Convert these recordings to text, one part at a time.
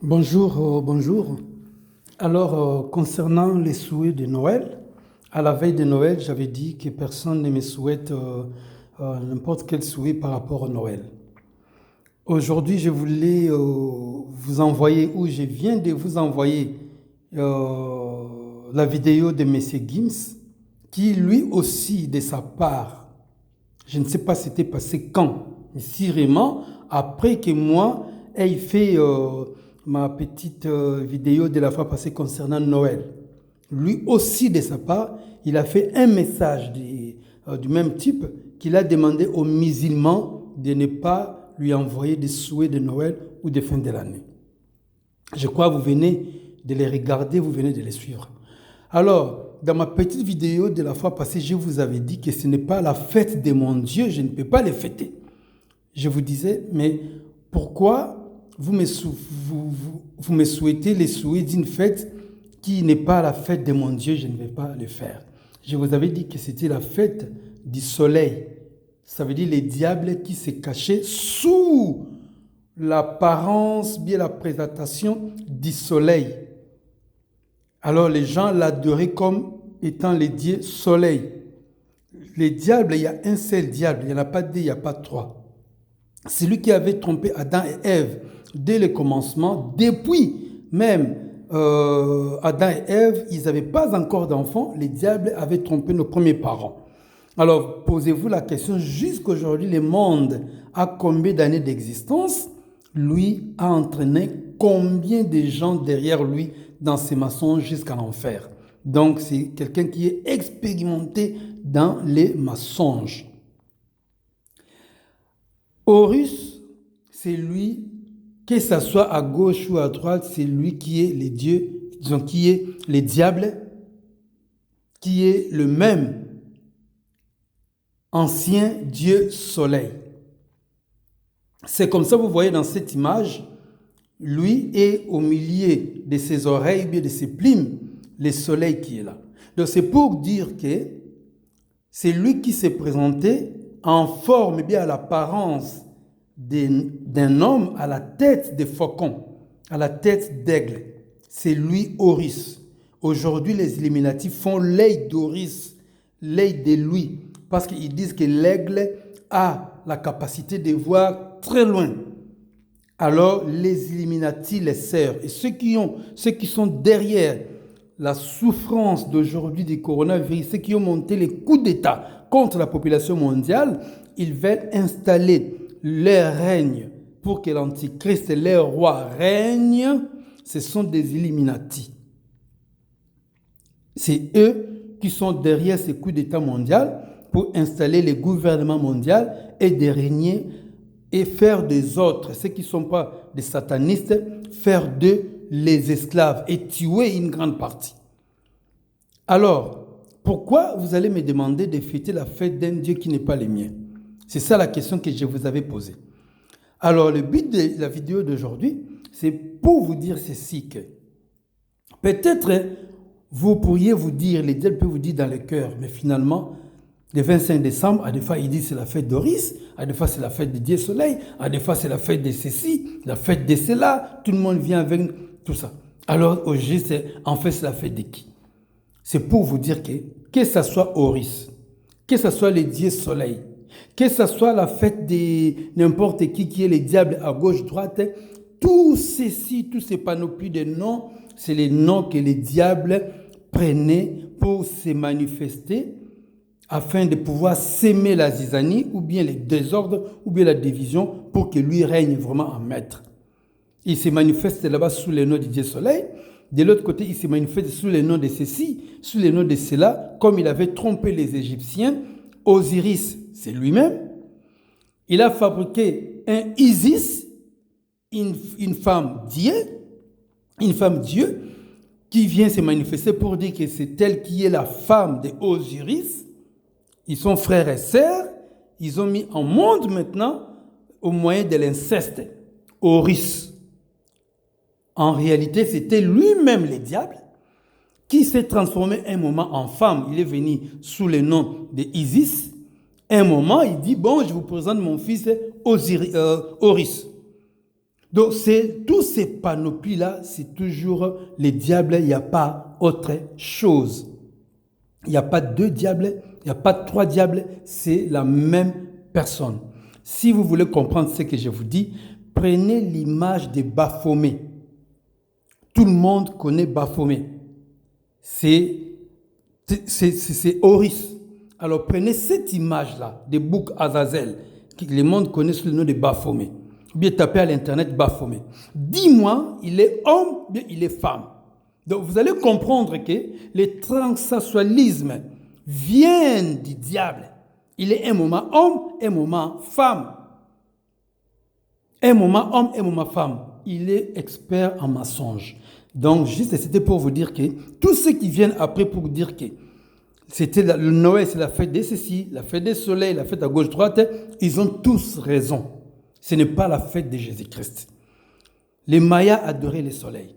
Bonjour. Alors, concernant les souhaits de Noël, à la veille de Noël, j'avais dit que personne ne me souhaite n'importe quel souhait par rapport au Noël. Aujourd'hui, je voulais vous envoyer, ou je viens de vous envoyer la vidéo de Monsieur Gims, qui lui aussi, de sa part, je ne sais pas c'était passé quand, mais sûrement après que moi ait fait ma petite vidéo de la fois passée concernant Noël. Lui aussi, de sa part, il a fait un message du même type qu'il a demandé aux musulmans de ne pas lui envoyer des souhaits de Noël ou de fin de l'année. Je crois que vous venez de les regarder, vous venez de les suivre. Alors, dans ma petite vidéo de la fois passée, je vous avais dit que ce n'est pas la fête de mon Dieu, je ne peux pas les fêter. Je vous disais, mais pourquoi vous me souhaitez les souhaits d'une fête qui n'est pas la fête de mon Dieu, je ne vais pas le faire. Je vous avais dit que c'était la fête du soleil. Ça veut dire les diables qui se cachaient sous l'apparence, bien la présentation du soleil. Alors les gens l'adoraient comme étant le dieu soleil. Les diables, il y a un seul diable, il n'y en a pas deux, il n'y a pas trois. C'est lui qui avait trompé Adam et Ève dès le commencement, depuis même Adam et Ève, ils n'avaient pas encore d'enfants, les diables avaient trompé nos premiers parents. Alors posez-vous la question, jusqu'aujourd'hui, le monde a combien d'années d'existence? Lui a entraîné combien de gens derrière lui dans ses mensonges jusqu'à l'enfer. Donc c'est quelqu'un qui est expérimenté dans les mensonges. Horus, c'est lui, que ce soit à gauche ou à droite, c'est lui qui est les dieux, disons, qui est les diables, qui est le même ancien dieu soleil. C'est comme ça, vous voyez dans cette image, lui est au milieu de ses oreilles, bien de ses plumes, le soleil qui est là. Donc c'est pour dire que c'est lui qui s'est présenté en forme, bien à l'apparence d'un homme à la tête de faucon, à la tête d'aigle. C'est lui Horus. Aujourd'hui, les Illuminati font l'œil d'Horus, l'œil de lui, parce qu'ils disent que l'aigle a la capacité de voir très loin. Alors, les Illuminati les servent. Et ceux qui sont derrière la souffrance d'aujourd'hui du coronavirus, ceux qui ont monté les coups d'État contre la population mondiale, ils veulent installer leur règne pour que l'Antichrist et leur roi règnent. Ce sont des Illuminati. C'est eux qui sont derrière ces coups d'État mondiaux pour installer le gouvernement mondial et de régner et faire des autres, ceux qui ne sont pas des satanistes, faire d'eux les esclaves et tuer une grande partie. Alors, pourquoi vous allez me demander de fêter la fête d'un Dieu qui n'est pas le mien? C'est ça la question que je vous avais posée. Alors, le but de la vidéo d'aujourd'hui, c'est pour vous dire ceci que peut-être vous pourriez vous dire, les dieux peuvent vous dire dans le cœur, mais finalement, le 25 décembre, à des fois, il dit c'est la fête d'Horus, à des fois, c'est la fête du Dieu Soleil, à des fois, c'est la fête de ceci, la fête de cela, tout le monde vient avec tout ça. Alors, au juste, en fait, c'est la fête de qui? C'est pour vous dire que ce soit Horus, que ce soit le Dieu Soleil, que ce soit la fête de n'importe qui est le diable à gauche, droite, tout ceci, tous ces panoplies de noms, c'est les noms que les diables prenaient pour se manifester afin de pouvoir s'aimer la zizanie ou bien les désordres ou bien la division pour que lui règne vraiment en maître. Il se manifeste là-bas sous le nom du Dieu Soleil. De l'autre côté, il se manifeste sous le nom de ceci, sous le nom de cela, comme il avait trompé les Égyptiens. Osiris, c'est lui-même. Il a fabriqué un Isis, une femme Dieu, qui vient se manifester pour dire que c'est elle qui est la femme de Osiris. Ils sont frères et sœurs. Ils ont mis en monde maintenant au moyen de l'inceste. Horus. En réalité, c'était lui-même le diable qui s'est transformé un moment en femme. Il est venu sous le nom d'Isis. Un moment, il dit, bon, je vous présente mon fils Horus. Donc, tous ces panoplies-là, c'est toujours les diables, il n'y a pas autre chose. Il n'y a pas deux diables, il n'y a pas trois diables, c'est la même personne. Si vous voulez comprendre ce que je vous dis, prenez l'image de Baphomet. Tout le monde connaît Baphomet. C'est Horus. Alors prenez cette image-là de Bouc Azazel, que le monde connaît sous le nom de Baphomet. Ou bien tapez à l'internet Baphomet. Dis-moi, il est homme ou bien il est femme. Donc vous allez comprendre que le transsexualisme vient du diable. Il est un moment homme, un moment femme. Un moment homme, un moment femme. Il est expert en mensonge. Donc, juste, c'était pour vous dire que tous ceux qui viennent après pour vous dire que c'était le Noël, c'est la fête des ceci, la fête des soleils, la fête à gauche-droite, ils ont tous raison. Ce n'est pas la fête de Jésus-Christ. Les Mayas adoraient le soleil.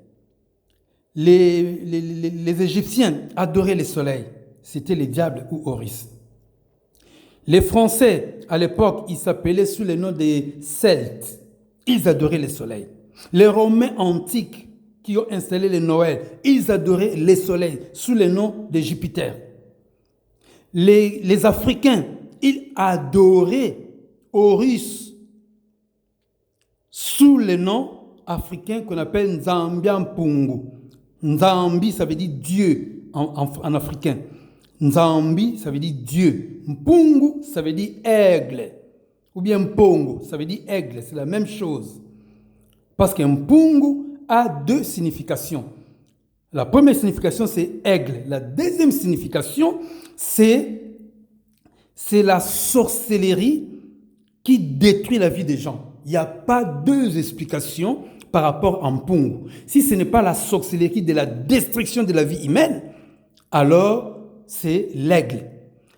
Les Égyptiens adoraient le soleil. C'était les diables ou Horus. Les Français, à l'époque, ils s'appelaient sous le nom des Celtes. Ils adoraient le soleil. Les Romains antiques qui ont installé le Noël, ils adoraient le soleil sous le nom de Jupiter. Les Africains, ils adoraient Horus sous le nom africain qu'on appelle Nzambiampungu. Nzambi, ça veut dire Dieu en africain. Nzambi, ça veut dire Dieu. Mpungu, ça veut dire aigle. Ou bien Mpongo, ça veut dire aigle. C'est la même chose. Parce qu'un Mpungu a deux significations. La première signification, c'est aigle. La deuxième signification, c'est la sorcellerie qui détruit la vie des gens. Il n'y a pas deux explications par rapport à Mpungu. Si ce n'est pas la sorcellerie de la destruction de la vie humaine, alors c'est l'aigle.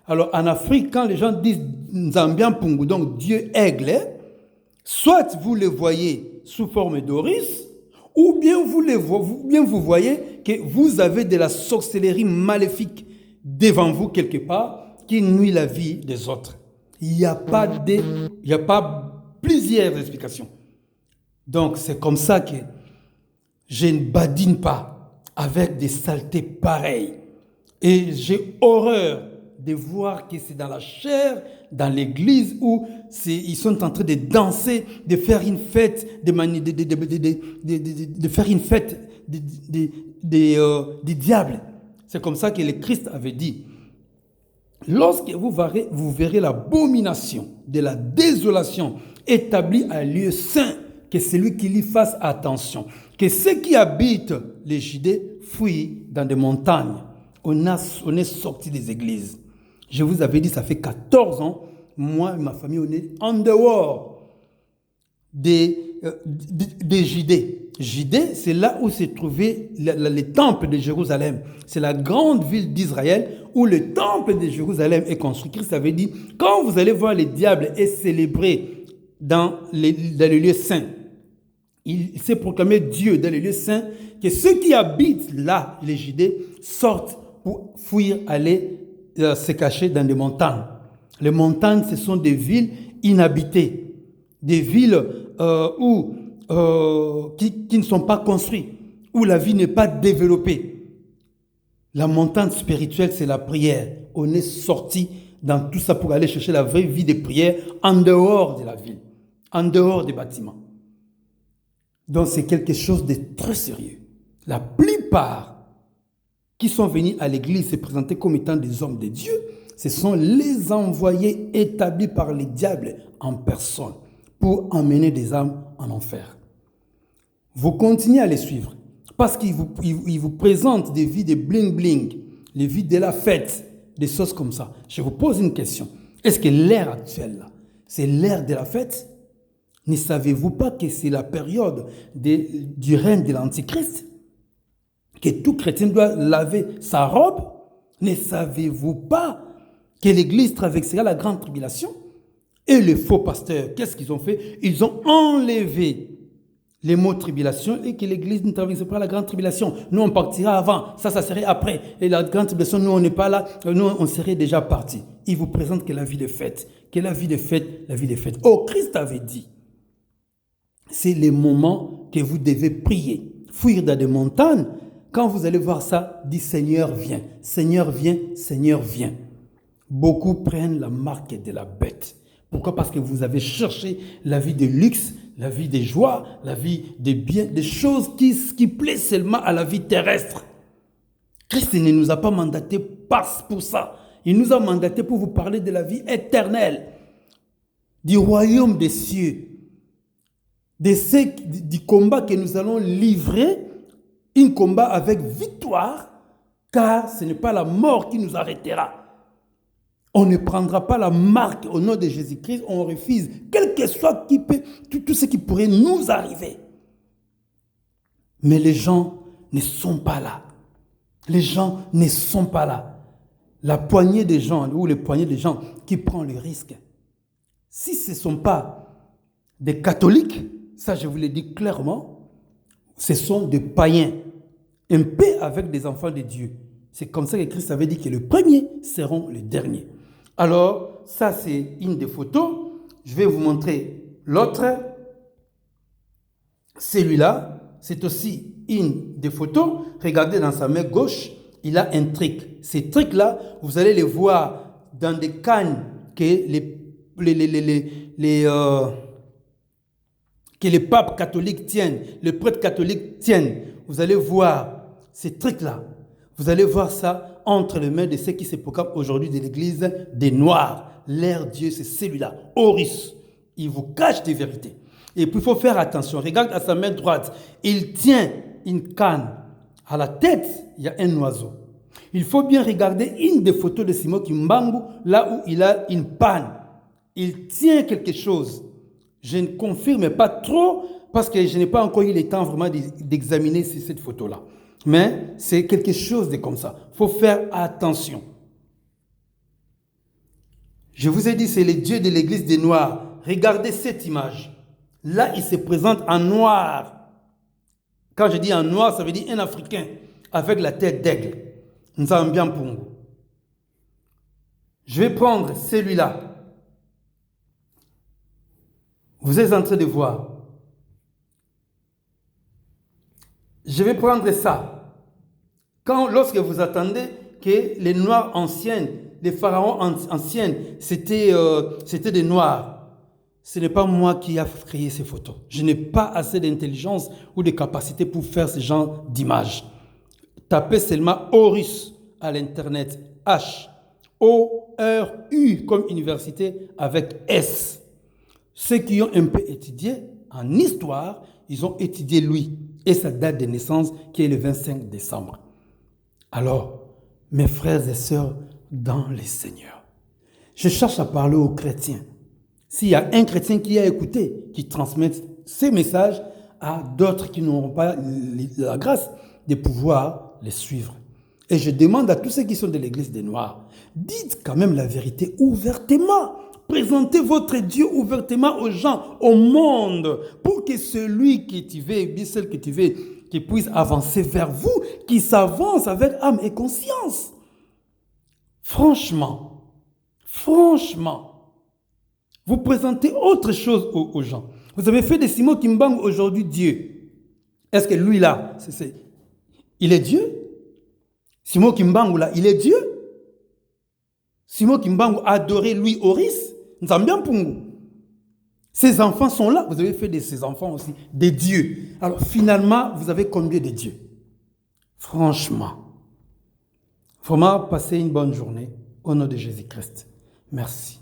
Alors en Afrique, quand les gens disent Nzambiampungu, donc Dieu aigle, soit vous le voyez sous forme d'Horus, ou bien vous voyez que vous avez de la sorcellerie maléfique devant vous quelque part qui nuit la vie des autres. Il n'y a pas plusieurs explications. Donc c'est comme ça que je ne badine pas avec des saletés pareilles. Et j'ai horreur de voir que c'est dans la chair, dans l'église, où ils sont en train de danser, de faire une fête, de faire une fête des diables. C'est comme ça que le Christ avait dit. Lorsque vous verrez l'abomination de la désolation établie à lieu saint, que celui qui y fasse attention, que ceux qui habitent les Judées fuient dans des montagnes. On est sorti des églises. Je vous avais dit, ça fait 14 ans, moi et ma famille, on est en dehors des Judées. Judée, c'est là où se trouvait le temple de Jérusalem. C'est la grande ville d'Israël où le temple de Jérusalem est construit. Christ avait dit, quand vous allez voir les diables et célébrer dans les lieux saints, il s'est proclamé Dieu dans les lieux saints, que ceux qui habitent là, les Judées, sortent pour fuir, aller se cacher dans des montagnes. Les montagnes, ce sont des villes inhabitées, des villes qui ne sont pas construites, où la vie n'est pas développée. La montagne spirituelle, c'est la prière. On est sorti dans tout ça pour aller chercher la vraie vie de prière en dehors de la ville, en dehors des bâtiments. Donc c'est quelque chose de très sérieux. La plupart qui sont venus à l'église se présenter comme étant des hommes de Dieu, ce sont les envoyés établis par les diables en personne pour emmener des âmes en enfer. Vous continuez à les suivre parce qu'ils vous présentent des vies de bling-bling, les vies de la fête, des choses comme ça. Je vous pose une question. Est-ce que l'ère actuelle, là, c'est l'ère de la fête? Ne savez-vous pas que c'est la période du règne de l'Antichrist? Que tout chrétien doit laver sa robe? Ne savez-vous pas que l'Église traversera la grande tribulation? Et les faux pasteurs, qu'est-ce qu'ils ont fait? Ils ont enlevé les mots tribulation et que l'Église ne traverse pas la grande tribulation. Nous, on partira avant, ça serait après. Et la grande tribulation, nous, on n'est pas là, nous, on serait déjà partis. Ils vous présentent que la vie de fête, que la vie de fête, la vie de fête. Oh, Christ avait dit, c'est les moments que vous devez prier. Fuir dans des montagnes. Quand vous allez voir ça, dites Seigneur, viens. Seigneur, viens. Seigneur, viens. Beaucoup prennent la marque de la bête. Pourquoi? Parce que vous avez cherché la vie de luxe, la vie des joies, la vie des biens, des choses qui plaisent seulement à la vie terrestre. Christ ne nous a pas mandaté pour ça. Il nous a mandaté pour vous parler de la vie éternelle, du royaume des cieux, du combat que nous allons livrer, un combat avec victoire, car ce n'est pas la mort qui nous arrêtera. On ne prendra pas la marque au nom de Jésus-Christ, on refuse, quel que soit tout ce qui pourrait nous arriver. Mais les gens ne sont pas là. Les gens ne sont pas là. La poignée des gens, ou les poignées des gens qui prennent le risque, si ce ne sont pas des catholiques, ça je vous l'ai dit clairement, ce sont des païens, un peu avec des enfants de Dieu. C'est comme ça que Christ avait dit que les premiers seront les derniers. Alors, ça c'est une des photos. Je vais vous montrer l'autre. Celui-là, c'est aussi une des photos. Regardez dans sa main gauche, il a un trick. Ces tricks-là, vous allez les voir dans des cannes que les papes catholiques tiennent, les prêtres catholiques tiennent. Vous allez voir ces tricks-là. Vous allez voir ça entre les mains de ceux qui se proclament aujourd'hui de l'église des Noirs. Leur Dieu, c'est celui-là, Horus. Il vous cache des vérités. Et puis, il faut faire attention. Regarde à sa main droite. Il tient une canne. À la tête, il y a un oiseau. Il faut bien regarder une des photos de Simon Kimbangu, là où il a une panne. Il tient quelque chose. Je ne confirme pas trop, parce que je n'ai pas encore eu le temps vraiment d'examiner cette photo-là. Mais c'est quelque chose de comme ça. Il faut faire attention. Je vous ai dit, c'est le Dieu de l'église des Noirs. Regardez cette image. Là, il se présente en noir. Quand je dis en noir, ça veut dire un Africain avec la tête d'aigle. Nzambian Pungu. Je vais prendre celui-là. Vous êtes en train de voir. Je vais prendre ça. Lorsque vous attendez que les Noirs anciens, les pharaons anciens, c'était des Noirs. Ce n'est pas moi qui ai créé ces photos. Je n'ai pas assez d'intelligence ou de capacité pour faire ce genre d'images. Tapez seulement Horus à l'internet. H-O-R-U comme université avec S. Ceux qui ont un peu étudié en histoire, ils ont étudié lui et sa date de naissance qui est le 25 décembre. Alors, mes frères et sœurs dans le Seigneur, je cherche à parler aux chrétiens. S'il y a un chrétien qui a écouté, qui transmet ces messages à d'autres qui n'auront pas la grâce de pouvoir les suivre. Et je demande à tous ceux qui sont de l'église des Noirs, dites quand même la vérité ouvertement. Présentez votre Dieu ouvertement aux gens, au monde, pour que celui que tu veux, bien celle que tu veux, qui puisse avancer vers vous, qui s'avance avec âme et conscience. Franchement, vous présentez autre chose aux gens. Vous avez fait de Simon Kimbangu aujourd'hui Dieu. Est-ce que lui là, il est Dieu? Simon Kimbangu là, il est Dieu? Simon Kimbangu a adoré lui Horus? Nzambian Pungu. Ses enfants sont là. Vous avez fait de ses enfants aussi des dieux. Alors finalement, vous avez combien de dieux? Franchement. Vraiment, passez une bonne journée au nom de Jésus-Christ. Merci.